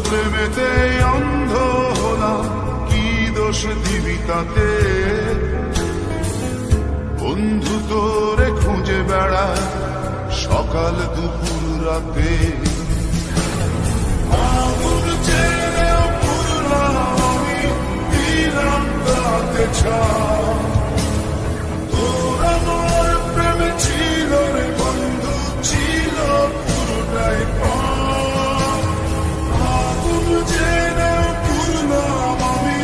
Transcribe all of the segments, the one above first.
প্রেমেতে অন্ধ হলাম, কি দোষ দিবি তাতে? বন্ধু তোরে খুঁজে বেড়ায় সকাল দুপুর রাতে। আগুন জেলেও পুরলাম আমি, দিলাম তাতে ছাই। তোর আমার প্রেমে ছিল রে বন্ধু, ছিল পুরোটাই পাই। আগুন জেলেও পুরলাম আমি,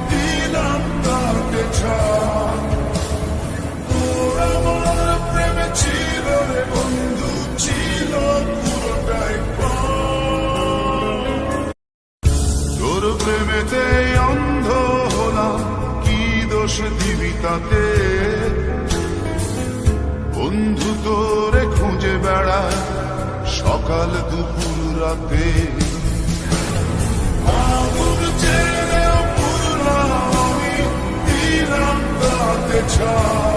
দিলাম তাতে ছাই। তোর আমার প্রেমে ছিল রে বন্ধু, ছিল পুরোটাই পাই। তোর প্রেমেতে অন্ধ হলাম, কি দোষ দিবি তাতে? বন্ধু তোরে খুঁজে বেড়ায় সকাল দুপুর রাতে। আগুন জেলেও পুরলাম আমি, দিলাম তাতে ছাই।